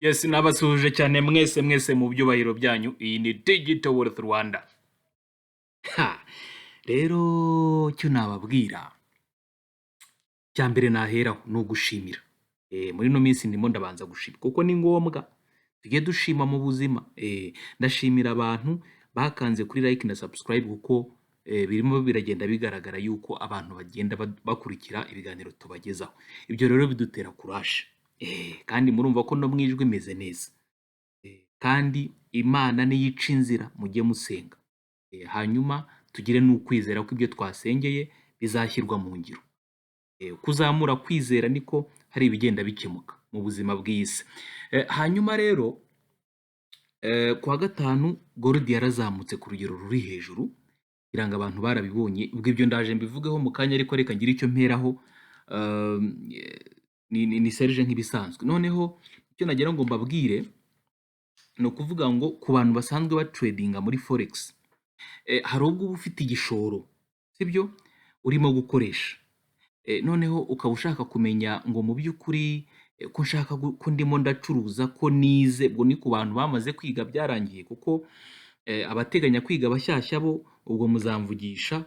Yes, nabasuhuje cyane mwese mu byubahiro byanyu. Iyi ni Digital Wealth Rwanda. Rero cyo nababwira cya mbere naheraho ni ugushimira. Muri no minsi ndimo ndabanza gushima kuko ni ngombwa tujye dushima mu buzima. Ndashimira abantu bakanze kuri like na subscribe kuko birimo biragenda bigaragara yuko abantu bagenda bakurikira ibiganiro tubagezaho. Ibyo rero bidutera courage. Kandi murumva ko no mwijwe imeze neza. Kandi Imana niyica inzira mujye musenga. Hanyuma tugire n'ukwizera ko ibyo twasengeye bizashyirwa mu ngiro. Kuzamura kwizera niko hari ibigenda bikemuka mu buzima bw'isi. Hanyuma rero kuwa gatanu gold yarazamutse ku rugero ruri hejuru kugira ngo abantu barabibonye. Ubwo ibyo ndaje mbivugeho mu kanya, ariko reka ngira icyo mperaho. Ni serije nk'ibisanzwe. Noneho icyo nagira ngo mbabwire ni ukuvuga ngo ku bantu basanzwe batradinga muri Forex, hari ubwo uba ufite igishoro, sibyo, urimo gukoresha. Noneho ukaba ushaka kumenya ngo mu by'ukuri ko nshaka ko ndimo ndacuruza, ko nize. Ubwo ni ku bantu bamaze kwiga byarangiye, kuko abateganya kwiga bashyashya bo ubwo muzamvugisha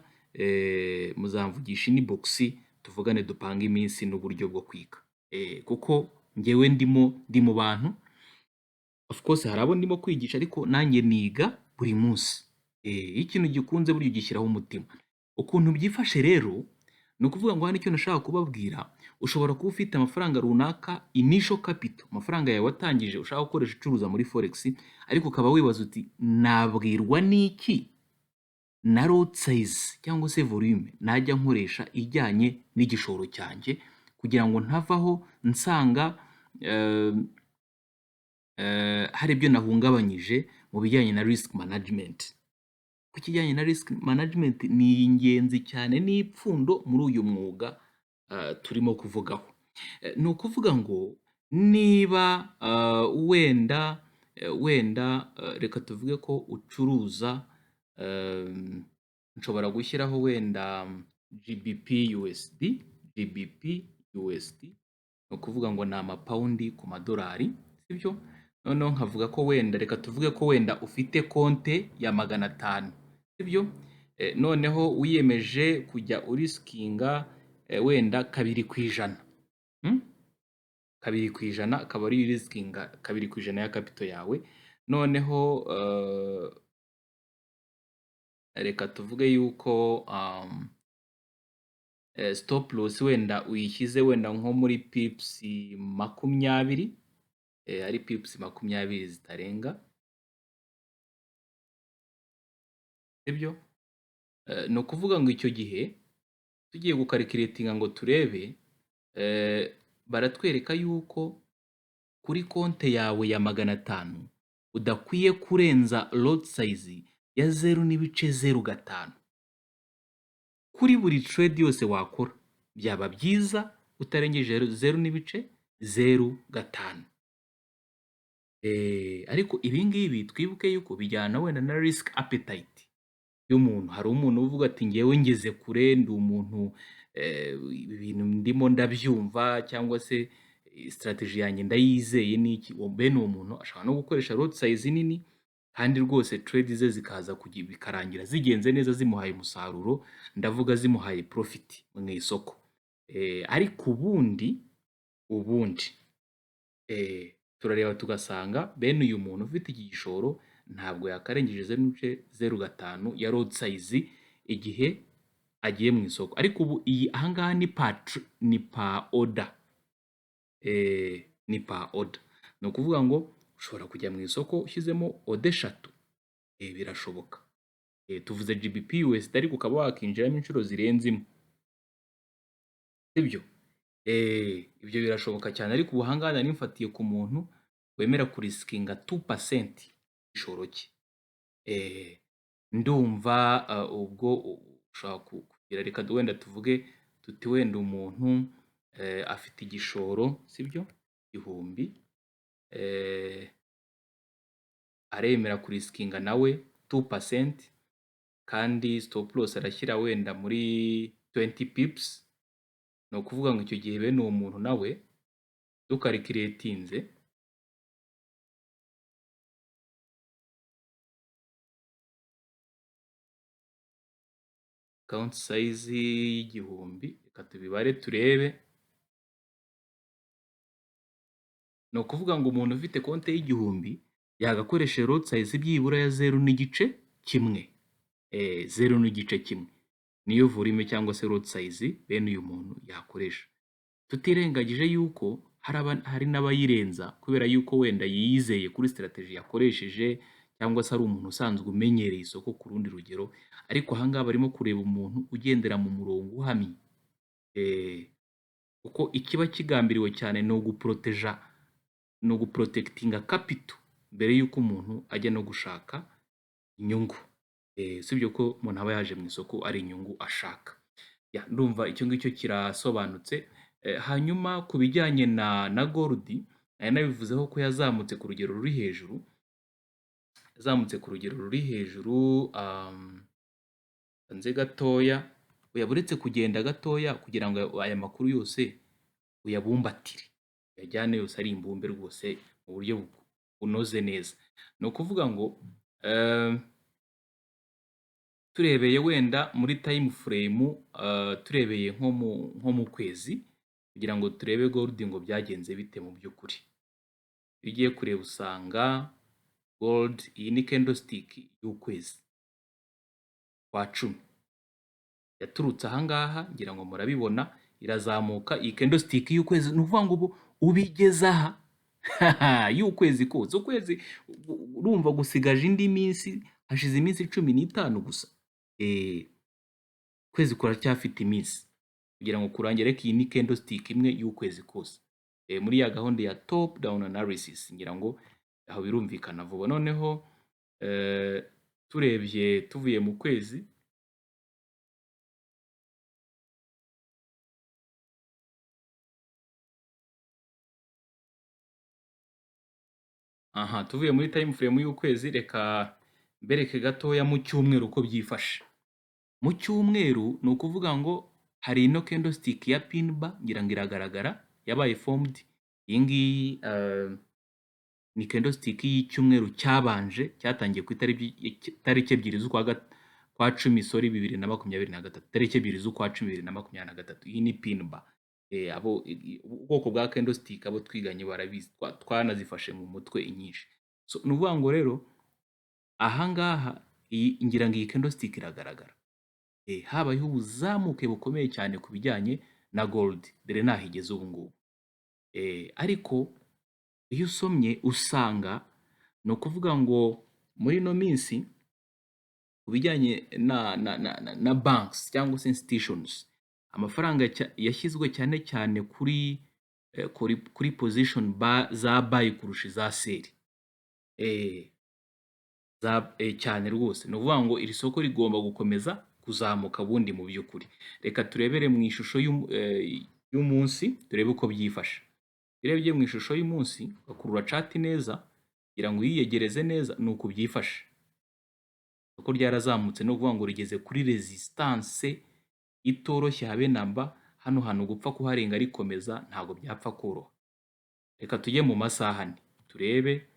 inbox tuvugane dupanga iminsi n'uburyo bwo kwiga. Kuko ngewe ndi mu bantu, of course hari abo ndimo kwigisha, ariko nanjye niga buri munsi. Ikintu gikunze buryo gishyiraho umutima. Ukuntu byifashe rero ni ukuvuga ngo hano icyo nashaka kubabwira, ushobora kuba ufite amafaranga runaka, initial capital, amafaranga yawe watangije ushaka gukoresha ucuruza muri Forex, ariko ukaba wibaza uti nabwirwa n'iki na lot size cyangwa se volume najya nkoresha ijyanye n'igishoro cyanjye, kugira ngo ntavaho nsanga hari ibyo nahungabanyije mu bijyanye na risk management. Ku kijyanye na risk management ni ingenzi cyane, n'ipfundo muri uyu mwuga turimo kuvugaho. Ni ukuvuga ngo niba wenda reka tuvuge ko ucuruza, nshobora gushyiraho wenda GBP USD. Ni ukuvuga ngo ni amapawundi ku madolari, sibyo. Noneho nkavuga ko wenda, reka tuvuge ko wenda ufite konte ya 500, sibyo. Noneho wiyemeje kujya urisikinga wenda 2%. 2% akaba ari risikinga 2% ya capital yawe. Noneho reka tuvuge yuko stop loss wenda uyishyize wenda nko muri pips 20, ari pips 20 zitarenga, sibyo. Ni ukuvuga ngo icyo gihe tugiye gukalkulatinga ngo turebe, baratwereka yuko kuri konte yawe ya 500 udakwiye kurenza lot size ya 0.05 kuri buri trade yose wakora. Byaba byiza utarengeje 0.05. Ariko ibi ngibi twibuke yuko bijyana wenda na risk appetite y'umuntu. Hari umuntu uvuga ati ngewe ngeze kure, ndi umuntu ibintu ndimo ndabyumva, cyangwa se strategy yanjye ndayizeye n'iki. Bene uwo muntu ashobora no gukoresha lot size nini, kandi rwose trade ze zikaza bikarangira zigenze neza, zimuhaye umusaruro, ndavuga zimuhaye profit mu isoko. Ariko ubundi turareba tugasanga bene uyu muntu ufite iki gishoro ntabwo yakarengeje 0.05 ya lot size igihe agiye mu isoko. Ariko ubu iyi ahangaha ni pa order. Ni pa order. Ni ukuvuga ngo ushobora kujya mu isoko ushyizemo order 3. Birashoboka. Tuvuze GBP USD, ariko ukaba wakinjiramo inshuro zirenze imwe, sibyo. Ibyo birashoboka cyane. Ariko ubu ahangaha nari mfatiye ku muntu wemera kurisikinga 2% igishoro cye. Ndumva ubwo ushobora kugira, reka wenda tuvuge tuti wenda umuntu afite igishoro, sibyo, 1000, aremera kurisikinga nawe 2%, kandi stop loss arashyira wenda muri 20 pips. Ni ukuvuga ngo icyo gihe bene uwo muntu nawe dukalkulatinze account size y'igihumbi, reka tubibare turebe. Ni ukuvuga ngo umuntu ufite konti y'igihumbi yagakoresheje lot size byibura ya 0.1 0.1 niyo volume cyangwa se lot size bene uyu muntu yakoresha, tutirengagije yuko hari n'abayirenza kubera yuko wenda yizeye kuri strategy yakoresheje cyangwa se ari umuntu usanzwe umenyereye isoko ku rundi rugero, ariko ahangaha barimo kureba umuntu ugendera mu murongo uhamye, kuko ikiba kigambiriwe cyane ni uguprotectinga capital mbere yuko umuntu ajya no gushaka inyungu, sibyo ko umuntu aba yaje mu isoko ari inyungu ashaka. Ndumva icyo ngicyo kirasobanutse. Hanyuma ku bijyanye na gold nari nabivuzeho ko yazamutse ku rugero ruri hejuru, nze gatoya uyaburetse kugenda gatoya kugira ngo aya makuru yose uyabumbatire uyajyane yose ari imbumbe rwose mu buryo bunoze neza. Ni ukuvuga ngo turebeye wenda muri time frame, turebeye nko mu kwezi kugira ngo turebe gold ngo byagenze bite mu by'ukuri. Iyo ugiye kureba usanga gold iyi ni candlestick y'ukwezi kwa 10 yaturutse ahangaha, ngira ngo murabibona irazamuka. Iyi candlestick y'ukwezi ni ukuvuga ngo ubigeze aha y'ukwezi kose, ukwezi urumva gusigaje indi minsi, hashize iminsi 15 gusa, ukwezi kuracyafite iminsi kugira ngo kurangire ko iyi ni candlestick imwe y'ukwezi kose, muri ya gahunda ya top down analysis, ngira ngo aho birumvikana vuba. Noneho tuvuye mu kwezi tuvuye muri time frame y'ukwezi, reka mbereke gatoya mu cyumweru uko byifashe. Mu cyumweru ni ukuvuga ngo hari ino candlestick ya pin bar, ngira ngo iragaragara yabaye formed. Iyi ngiyi ni candlestick y'icyumweru cyabanje cyatangiye ku tariki 2 z'ukwa 10 2023, tariki 2 z'ukwa 10 2023. Iyi ni pin bar. Ubwoko bwa candlestick abo twiganye barabizi, twanazifashe mu mutwe inyinshi. So ni ukuvuga ngo rero ahangaha ngira ngo iyi candlestick iragaragara, habayeho ubuzamuke bukomeye cyane ku bijyanye na gold, dore nahigeze ubu ngubu. Ariko iyo usomye usanga ni ukuvuga ngo muri ino minsi ku bijyanye na banks cyangwa se institutions, amafaranga yashyizwe cyane cyane kuri position za buy kurusha za sell, cyane rwose. Ni ukuvuga ngo iri soko rigomba gukomeza kuzamuka bundi mu by'ukuri. Reka turebere mu ishusho y'umunsi turebe uko byifashe. Urebye mu ishusho y'umunsi ugakurura chart neza kugira ngo uyiyegereze neza, ni uko byifashe. Uko ryarazamutse no kuvuga ngo rigeze kuri resistance itoroshye habe namba, hano hantu gupfa kuharenga rikomeza ntabwo byapfa koroha. Reka tujye mu masaha ane turebe,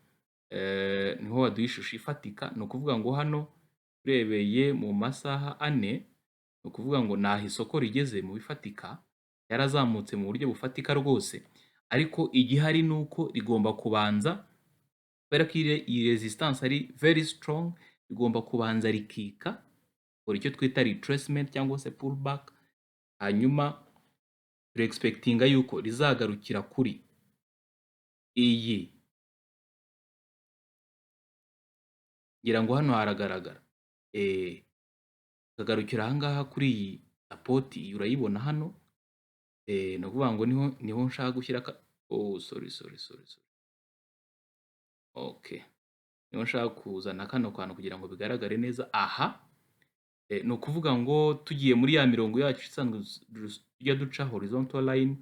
niho waduha ishusho ifatika. Ni ukuvuga ngo hano turebeye mu masaha ane, ni ukuvuga ngo naho isoko rigeze mu bifatika, yarazamutse mu buryo bufatika rwose, ariko igihari ni uko rigomba kubanza, kubera ko iyi resistance ari very strong, rigomba kubanza rikika kora icyo twita retracement cyangwa se pullback, hanyuma expectinga yuko rizagarukira kuri iyi, ngira ngo hano haragaragara, kagarukira ahangaha kuri iyi support, iyi urayibona hano. No kuvuga ngo niho nshaka gushyira sorry. Okay, niho nshaka kuzana kano kantu kugira ngo bigaragare neza. Ni ukuvuga ngo tugiye muri ya mirongo yacu isanzwe tujya duca horizontal line,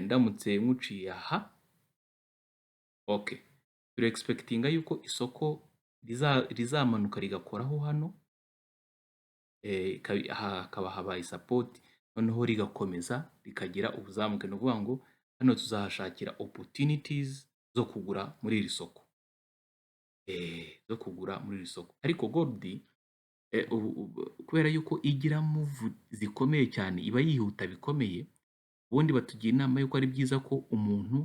ndamutse nkuciye aha, okay, turi expectinga yuko isoko rizamanuka rigakoraho hano, hakaba habaye support, noneho rigakomeza rikagira ubuzamuke. No kuvuga ngo hano tuzahashakira opportunities zo kugura muri iri soko, Ariko gold kubera yuko igira move zikomeye cyane, iba yihuta bikomeye. Ubundi batugira inama yuko ari byiza ko umuntu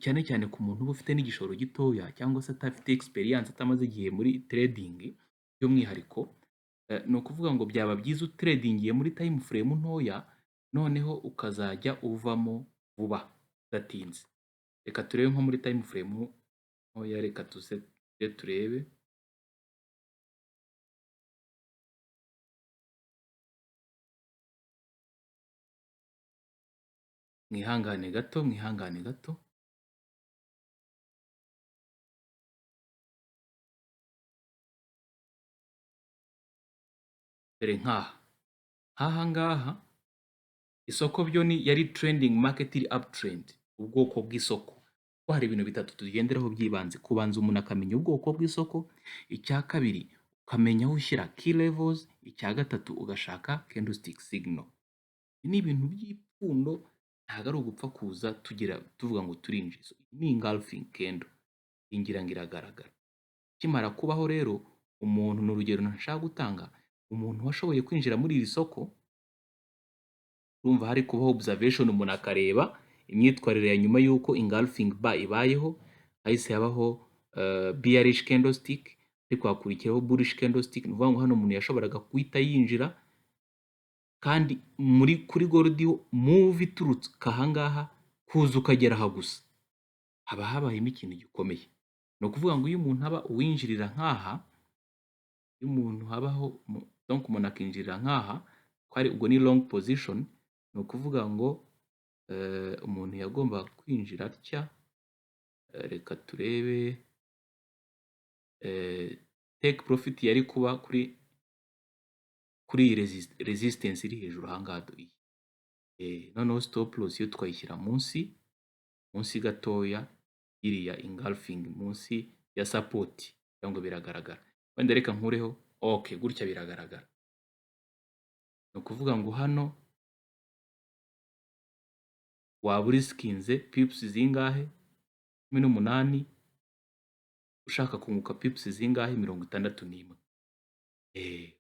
cyane cyane ku muntu uba ufite n'igishoro gitoya cyangwa se atafite experience, atamaze igihe muri trading by'umwihariko, ni ukuvuga ngo byaba byiza utradingiye muri time frame ntoya, noneho ukazajya uvamo vuba udatinze. Reka turebe nko muri time frame ntoya, reka tuze turebe. Mwihangane gato, mwihangane gato. Dore nk'aha ngaha isoko byo ni yari trending market iri uptrend. Ubwoko bw'isoko ko hari ibintu bitatu tugenderaho by'ibanze: kubanza umuntu akamenya ubwoko bw'isoko, icya kabiri ukamenya aho ushyira key levels, icya gatatu ugashaka candlestick signal. Ni ibintu by'ipfundo, ntabwo ari ugupfa kuza tuvuga ngo turinjiza. Ni engulfing candle, ingira ngo iragaragara. Kimara kubaho rero, umuntu ni urugero nashaka gutanga, umuntu washoboye kwinjira muri iri soko, urumva hari kubaho observation, umuntu akareba imyitwarire ya nyuma y'uko engulfing bar ibayeho. Hahise habaho bearish candlestick, ariko hakurikiraho bullish candlestick. Ni ukuvuga ngo hano umuntu yashoboraga guhita yinjira, kandi kuri gold move iturutse ahangaha kuza ukagera aha gusa haba habayemo ikintu gikomeye. Ni ukuvuga ngo iyo umuntu aba uwinjirira nk'aha, iyo umuntu habaho donc umuntu akinjirira nk'aha, ubwo ni long position. Ni ukuvuga ngo umuntu yagomba kwinjira atya. Reka turebe, take profit yari kuba kuri resistance iri hejuru ahangaha. Noneho stop loss yo twayishyira munsi gatoya iriya engulfing, munsi ya support, cyangwa biragaragara. Wenda reka nkureho. Okay, gutya biragaragara. Ni ukuvuga ngo hano waba uriskinze pips zingahe? 18. Ushaka kunguka pips zingahe? 61.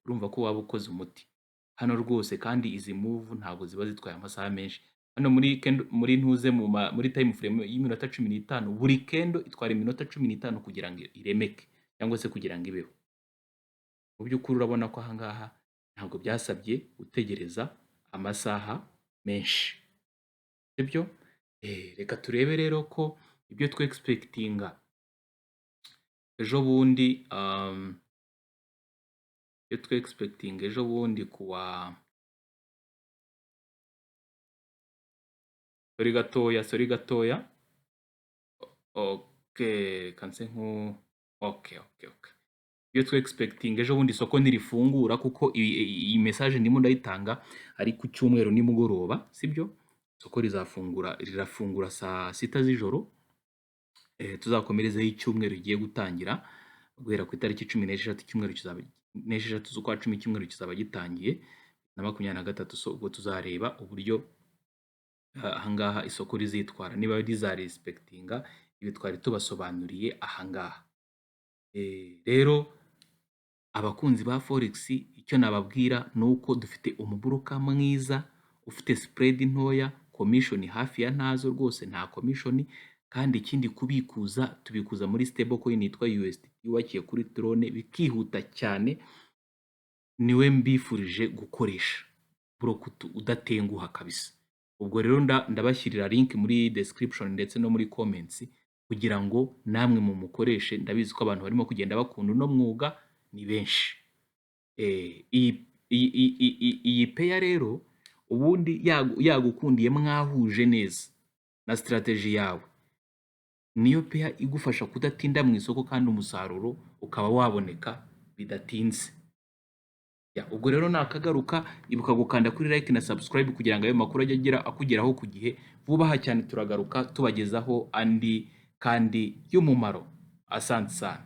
Urumva ko waba ukoze umuti hano rwose. kandi izi move ntabwo ziba zitwaye amasaha menshi. Hano muri ntuze muri time frame y'iminota 15, buri kendo itwara iminota 15 kugira ngo iremeke cyangwa se kugira ngo ibeho. Mu by'ukuri urabona ko ahangaha ntabwo byasabye gutegereza amasaha menshi, sibyo? Reka turebe rero ko ibyo twe expectinga ejo bundi, ibyo twe expectinga ejo bundi kuwa sorry gatoya. Okay, kanse okay. Iyo twe expecting ejo bundi isoko nirifungura, kuko iyi message ndimo ndayitanga ari ku cyumweru nimugoroba, sibyo? Isoko rirafungura saa 6 z'ijoro. Tuzakomerezeho icyumweru giye gutangira guhera ku itariki 16 cyumweru kizaba 16 z'ukwa 10 cyumweru kizaba gitangiye na 23. So ubwo tuzareba uburyo ahangaha isoko rizitwara, niba rizarespectinga ibi twari tubasobanuriye ahangaha. Rero abakunzi ba Forex, icyo nababwira ni uko dufite umuburoka mwiza ufite spread ntoya, commission hafi ya ntazo rwose, nta commission. Kandi ikindi tubikuza muri stable coin yitwa USD yubakiye kuri drone, bikihuta cyane. Niwe mbifurije gukoresha burokutu udatenguha kabisa. Ubwo rero ndabashyirira link muri description ndetse no muri comments kugira ngo namwe mumukoreshe. Ndabizi ko abantu barimo kugenda bakunda uno mwuga ni benshi. Iyi pair rero ubundi yagukundiye mwahuje neza na strategy yawe, niyo pair igufasha kudatinda mu isoko kandi umusaruro ukaba waboneka bidatinze. Ubwo rero nakagaruka, ibuka gukanda kuri like na subscribe kugira ngo ayo makuru ajye akugeraho ku gihe. Vubaha cyane turagaruka tubagezaho andi kandi y'umumaro. Asante sana.